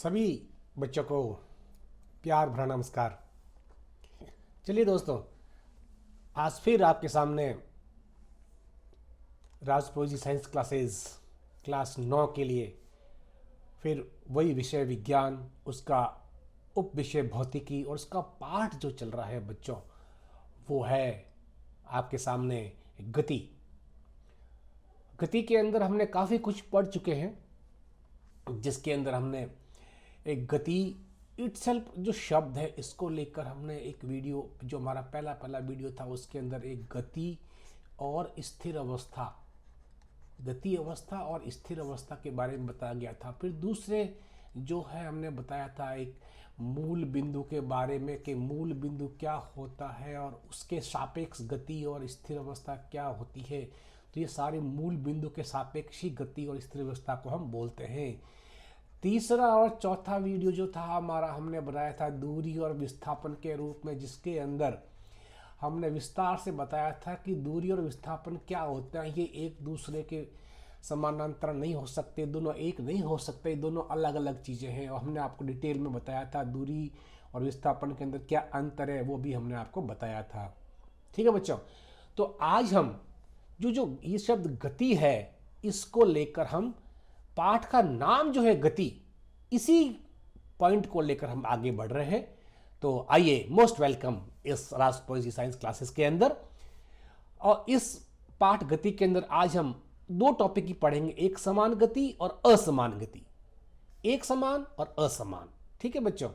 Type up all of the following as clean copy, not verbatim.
सभी बच्चों को प्यार भरा नमस्कार। चलिए दोस्तों, आज फिर आपके सामने राजप्रोजी साइंस क्लासेस क्लास 9 के लिए फिर वही विषय विज्ञान, उसका उप विषय भौतिकी और उसका पाठ जो चल रहा है बच्चों, वो है आपके सामने गति। गति के अंदर हमने काफ़ी कुछ पढ़ चुके हैं, जिसके अंदर हमने एक गति इटसेल्फ जो शब्द है इसको लेकर हमने एक वीडियो, जो हमारा पहला वीडियो था, उसके अंदर एक गति और स्थिर अवस्था, गति अवस्था और स्थिर अवस्था के बारे में बताया गया था। फिर दूसरे जो है हमने बताया था एक मूल बिंदु के बारे में कि मूल बिंदु क्या होता है और उसके सापेक्ष गति और स्थिर अवस्था क्या होती है। तो ये सारे मूल बिंदु के सापेक्ष ही गति और स्थिर अवस्था को हम बोलते हैं। तीसरा और चौथा वीडियो जो था हमारा, हमने बनाया था दूरी और विस्थापन के रूप में, जिसके अंदर हमने विस्तार से बताया था कि दूरी और विस्थापन क्या होता है। ये एक दूसरे के समानांतर नहीं हो सकते, दोनों एक नहीं हो सकते, दोनों अलग अलग चीज़ें हैं। और हमने आपको डिटेल में बताया था दूरी और विस्थापन के अंदर क्या अंतर है, वो भी हमने आपको बताया था। ठीक है बच्चों, तो आज हम जो ये शब्द गति है, इसको लेकर हम पाठ का नाम जो है गति, इसी पॉइंट को लेकर हम आगे बढ़ रहे हैं। तो आइए, मोस्ट वेलकम इस राजप्रोजी साइंस क्लासेस के अंदर। और इस पाठ गति के अंदर आज हम दो टॉपिक ही पढ़ेंगे, एक समान गति और असमान गति। एक समान और असमान। ठीक है बच्चों,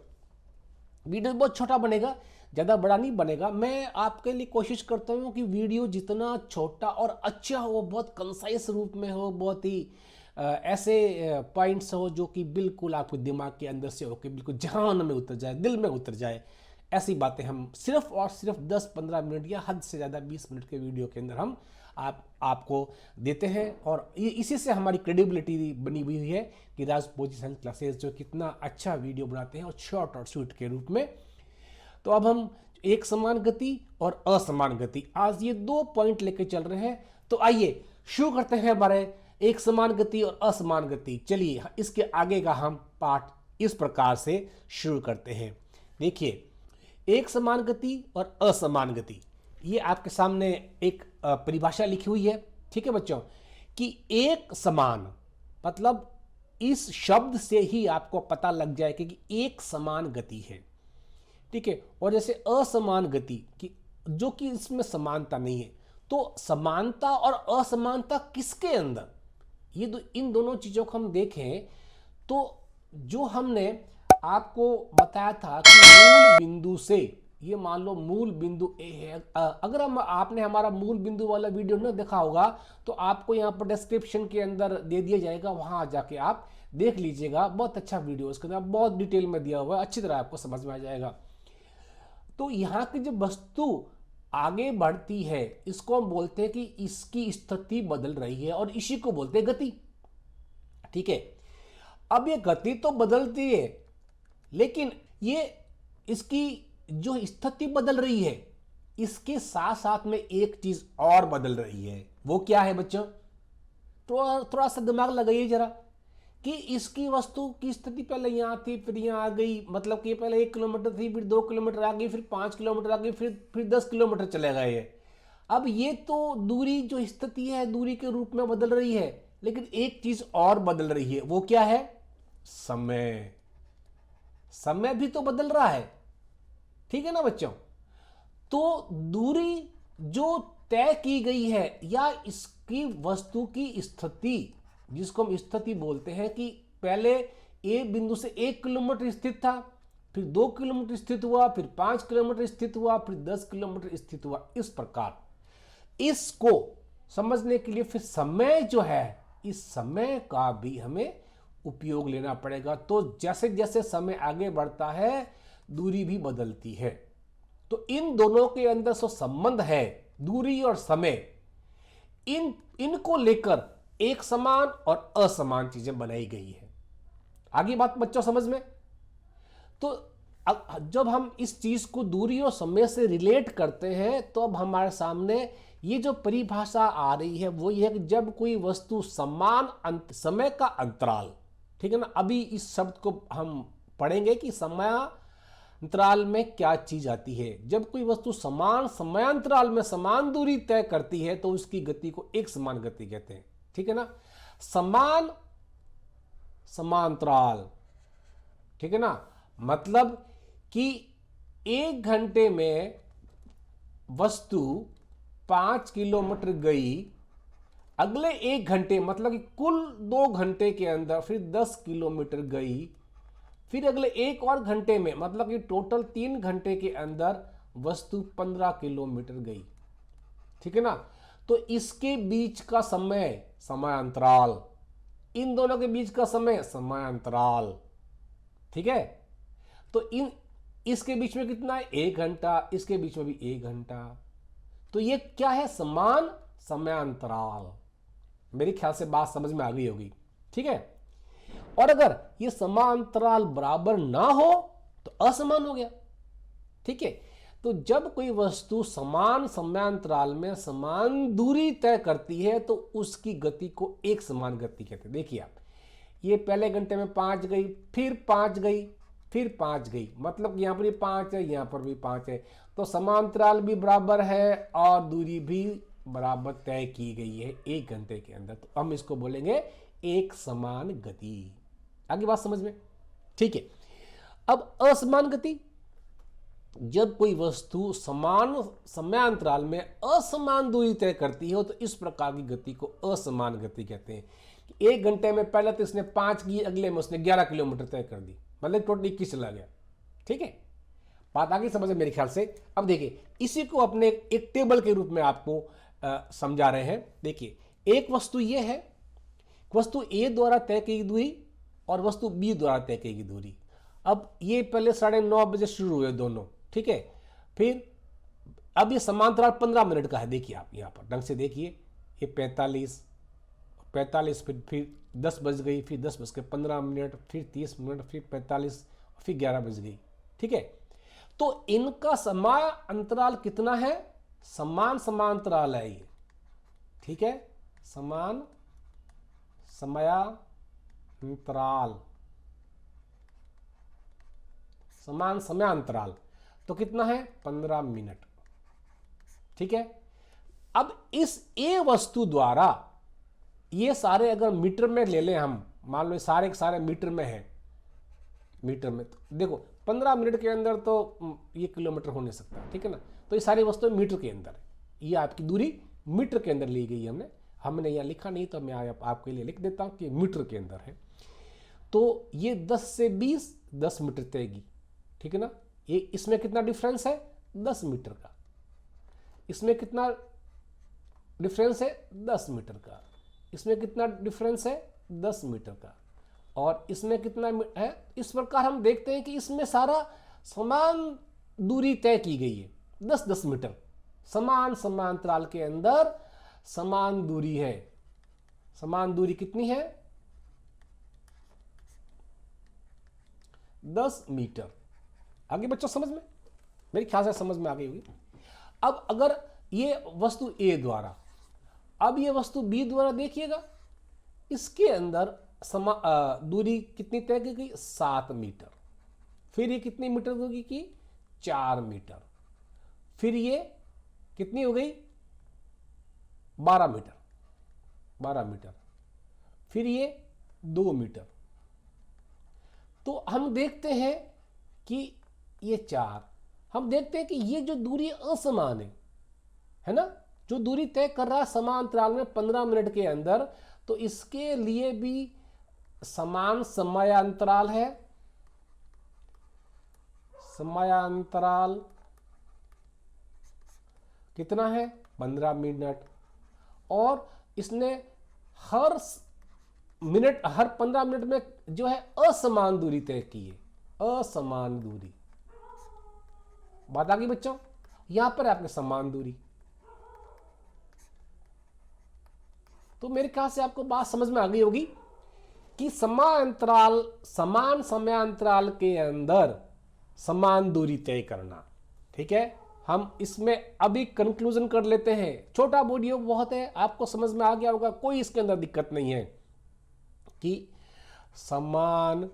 वीडियो बहुत छोटा बनेगा, ज़्यादा बड़ा नहीं बनेगा। मैं आपके लिए कोशिश करता हूँ कि वीडियो जितना छोटा और अच्छा हो, बहुत कंसाइज रूप में हो, बहुत ही ऐसे पॉइंट्स हो जो कि बिल्कुल आपके दिमाग के अंदर से हो, कि बिल्कुल जान में उतर जाए, दिल में उतर जाए। ऐसी बातें हम सिर्फ और सिर्फ 10-15 मिनट या हद से ज़्यादा 20 मिनट के वीडियो के अंदर हम आपको देते हैं। और इसी से हमारी क्रेडिबिलिटी बनी हुई है कि राजप्रोजी साइंस क्लासेस जो कितना अच्छा वीडियो बनाते हैं और शॉर्ट और स्वीट के रूप में। तो अब हम एक समान गति और असमान गति, आज ये दो पॉइंट लेके चल रहे हैं। तो आइए शुरू करते हैं हमारे एक समान गति और असमान गति। चलिए इसके आगे का हम पाठ इस प्रकार से शुरू करते हैं। देखिए, एक समान गति और असमान गति, ये आपके सामने एक परिभाषा लिखी हुई है। ठीक है बच्चों, कि एक समान मतलब इस शब्द से ही आपको पता लग जाएगा कि एक समान गति है। ठीक है, और जैसे असमान गति की जो कि इसमें समानता नहीं है, तो समानता और असमानता किसके अंदर, ये इन दोनों चीज़ों को हम देखें तो जो हमने आपको बताया था कि मूल बिंदु से, ये मान लो मूल बिंदु ए है। अगर आपने हमारा मूल बिंदु वाला वीडियो न देखा होगा तो आपको यहाँ पर डिस्क्रिप्शन के अंदर दे दिया जाएगा, वहाँ जाके आप देख लीजिएगा। बहुत अच्छा वीडियो, उसके अंदर बहुत डिटेल में दिया हुआ है, अच्छी तरह आपको समझ में आ जाएगा। तो यहाँ की जो वस्तु आगे बढ़ती है, इसको हम बोलते हैं कि इसकी स्थिति बदल रही है, और इसी को बोलते हैं गति। ठीक है, अब ये गति तो बदलती है, लेकिन ये इसकी जो स्थिति बदल रही है, इसके साथ साथ में एक चीज और बदल रही है। वो क्या है बच्चों? थोड़ा सा दिमाग लगाइए जरा, कि इसकी वस्तु की स्थिति पहले यहाँ थी, फिर यहाँ आ गई, मतलब कि पहले 1 किलोमीटर थी, फिर 2 किलोमीटर आ गई, फिर 5 किलोमीटर आ गई, फिर 10 किलोमीटर चले गए। अब ये तो दूरी जो स्थिति है दूरी के रूप में बदल रही है, लेकिन एक चीज और बदल रही है। वो क्या है? समय। समय भी तो बदल रहा है। ठीक है ना बच्चों? तो दूरी जो तय की गई है, या इसकी वस्तु की स्थिति, जिसको हम स्थिति बोलते हैं, कि पहले ए बिंदु से 1 किलोमीटर स्थित था, फिर 2 किलोमीटर स्थित हुआ, फिर 5 किलोमीटर स्थित हुआ, फिर 10 किलोमीटर स्थित हुआ। इस प्रकार इसको समझने के लिए फिर समय जो है, इस समय का भी हमें उपयोग लेना पड़ेगा। तो जैसे जैसे समय आगे बढ़ता है, दूरी भी बदलती है। तो इन दोनों के अंदर जो संबंध है, दूरी और समय, इनको लेकर एक समान और असमान चीजें बनाई गई है। आगे बात बच्चों समझ में? तो जब हम इस चीज को दूरी और समय से रिलेट करते हैं, तो अब हमारे सामने ये जो परिभाषा आ रही है वो ये है कि जब कोई वस्तु समान समय का अंतराल, ठीक है ना। अभी इस शब्द को हम पढ़ेंगे कि समयांतराल में क्या चीज आती है। जब कोई वस्तु समान समयांतराल में समान दूरी तय करती है तो उसकी गति को एक समान गति कहते हैं, ठीक है ना। समान समांतराल, ठीक है ना, मतलब कि 1 घंटे में वस्तु 5 किलोमीटर गई, अगले 1 घंटे मतलब कि कुल 2 घंटे के अंदर फिर 10 किलोमीटर गई, फिर अगले 1 और घंटे में मतलब कि टोटल 3 घंटे के अंदर वस्तु 15 किलोमीटर गई, ठीक है ना। तो इसके बीच का समय समयांतराल, इन दोनों के बीच का समय समयांतराल, ठीक है। तो इसके बीच में कितना है, 1 घंटा, इसके बीच में भी 1 घंटा। तो ये क्या है, समान समयांतराल। मेरे ख्याल से बात समझ में आ गई होगी, ठीक है। और अगर ये समांतराल बराबर ना हो तो असमान हो गया, ठीक है। तो जब कोई वस्तु समान समयांतराल में समान दूरी तय करती है तो उसकी गति को एक समान गति कहते हैं। देखिए आप, ये पहले घंटे में 5 गई, फिर 5 गई, फिर 5 गई, मतलब यहां पर 5 है, यहां पर भी 5 है, तो समांतराल भी बराबर है और दूरी भी बराबर तय की गई है 1 घंटे के अंदर। तो हम इसको बोलेंगे एक समान गति। आगे बात समझ में, ठीक है। अब असमान गति, जब कोई वस्तु समान समयांतराल में असमान दूरी तय करती हो तो इस प्रकार की गति को असमान गति कहते हैं। 1 घंटे में पहले तो इसने 5 की, अगले में उसने 11 किलोमीटर तय कर दी, मतलब टोटल 21 चला गया, ठीक है। बात आगे समझ मेरे ख्याल से। अब देखिए, इसी को अपने एक टेबल के रूप में आपको समझा रहे हैं। देखिए, एक वस्तु ये है, वस्तु ए द्वारा तय की दूरी और वस्तु बी द्वारा तय की दूरी। अब ये पहले 9:30 बजे शुरू हुए दोनों, ठीक है। फिर अब ये समांतराल 15 मिनट का है। देखिए आप यहाँ पर ढंग से देखिए, ये 45 फिर 10 बज गई, फिर 10 बज के 15 मिनट, फिर 30 मिनट, फिर 45, फिर 11 बज गई, ठीक है। तो इनका समय अंतराल कितना है, समान समांतराल है ये, ठीक है, समान समयांतराल, समान समयांतराल। तो कितना है, 15 मिनट, ठीक है। अब इस ए वस्तु द्वारा ये सारे अगर मीटर में ले लें हम, मान लो सारे के सारे मीटर में है, मीटर में, तो देखो 15 मिनट के अंदर तो ये किलोमीटर हो नहीं सकता, ठीक है ना। तो ये सारी वस्तुएं मीटर के अंदर है, ये आपकी दूरी मीटर के अंदर ली गई है। हमने यहाँ लिखा नहीं तो मैं आपके लिए लिख देता हूँ कि मीटर के अंदर है। तो ये 10 से 20 10 मीटर तय की, ठीक है ना। ये इसमें कितना डिफरेंस है, 10 मीटर का, इसमें कितना डिफरेंस है, 10 मीटर का, इसमें कितना डिफरेंस है, 10 मीटर का, और इसमें कितना है। इस प्रकार हम देखते हैं कि इसमें सारा समान दूरी तय की गई है, 10-10 मीटर, समान समांतराल के अंदर समान दूरी है। समान दूरी कितनी है, 10 मीटर। आगे बच्चों समझ में, मेरे ख्याल से समझ में आ गई होगी। अब अगर ये वस्तु ए द्वारा, अब ये वस्तु बी द्वारा देखिएगा, इसके अंदर दूरी कितनी तय की गई, 7 मीटर। फिर ये कितनी मीटर होगी कि 4 मीटर। फिर ये कितनी हो गई, 12 मीटर, 12 मीटर। फिर ये 2 मीटर। तो हम देखते हैं कि ये 4, हम देखते हैं कि ये जो दूरी असमान है ना, जो दूरी तय कर रहा है समांतराल में 15 मिनट के अंदर, तो इसके लिए भी समान समयांतराल है। समयांतराल कितना है, 15 मिनट, और इसने हर मिनट, हर 15 मिनट में जो है असमान दूरी तय की है, असमान दूरी। बात आ गई बच्चों, यहां पर है आपने समान दूरी। तो मेरे ख्याल से आपको बात समझ में आ गई होगी कि समांतराल, समान समयांतराल के अंदर समान दूरी तय करना, ठीक है। हम इसमें अभी कंक्लूजन कर लेते हैं, छोटा वीडियो बहुत है, आपको समझ में आ गया होगा, कोई इसके अंदर दिक्कत नहीं है कि समान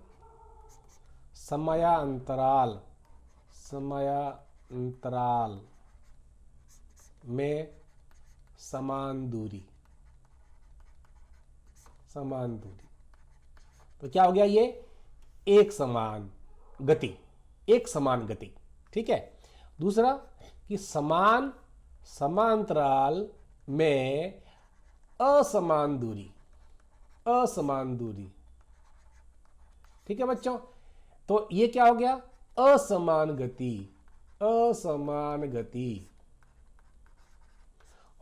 समयांतराल में समान दूरी। तो क्या हो गया ये? एक समान गति, ठीक है। दूसरा कि समान समांतराल में असमान दूरी, ठीक है बच्चों। तो ये क्या हो गया? असमान गति,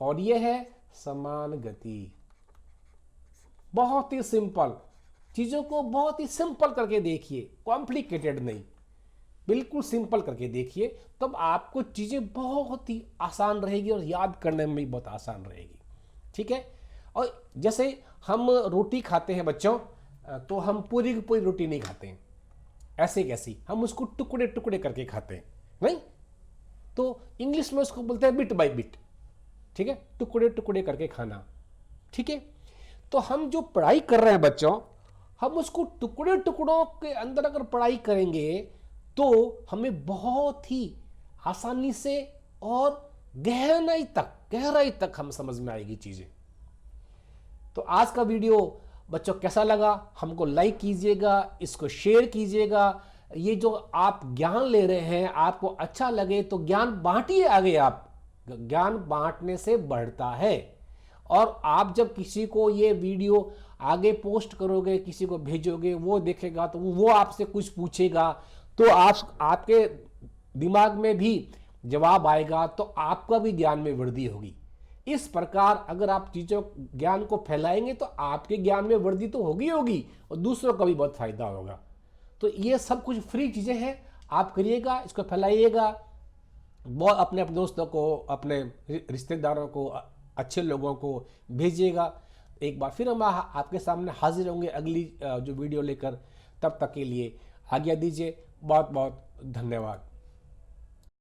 और ये है समान गति। बहुत ही सिंपल, चीजों को बहुत ही सिंपल करके देखिए, कॉम्प्लिकेटेड नहीं, बिल्कुल सिंपल करके देखिए, तब आपको चीजें बहुत ही आसान रहेगी और याद करने में भी बहुत आसान रहेगी, ठीक है। और जैसे हम रोटी खाते हैं बच्चों, तो हम पूरी की पूरी रोटी नहीं खाते हैं ऐसे कैसी, हम उसको टुकड़े टुकड़े करके खाते हैं, नहीं? तो इंग्लिश में उसको बोलते हैं बिट बाय बिट, ठीक है, टुकड़े टुकड़े करके खाना, ठीक है। तो हम जो पढ़ाई कर रहे हैं बच्चों, हम उसको टुकड़े टुकड़ों के अंदर अगर पढ़ाई करेंगे तो हमें बहुत ही आसानी से और गहराई तक हम समझ में आएगी चीजें। तो आज का वीडियो बच्चों कैसा लगा? हमको लाइक कीजिएगा, इसको शेयर कीजिएगा। ये जो आप ज्ञान ले रहे हैं, आपको अच्छा लगे तो ज्ञान बांटिए आगे। आप ज्ञान बांटने से बढ़ता है, और आप जब किसी को ये वीडियो आगे पोस्ट करोगे, किसी को भेजोगे, वो देखेगा तो वो आपसे कुछ पूछेगा, तो आपके दिमाग में भी जवाब आएगा, तो आपका भी ज्ञान में वृद्धि होगी। इस प्रकार अगर आप चीजों ज्ञान को फैलाएंगे तो आपके ज्ञान में वृद्धि तो होगी और दूसरों का भी बहुत फायदा होगा। तो ये सब कुछ फ्री चीजें हैं, आप करिएगा, इसको फैलाइएगा, बहुत अपने दोस्तों को, अपने रिश्तेदारों को, अच्छे लोगों को भेजिएगा। एक बार फिर हम आपके सामने हाजिर होंगे अगली जो वीडियो लेकर। तब तक के लिए आज्ञा दीजिए। बहुत बहुत धन्यवाद।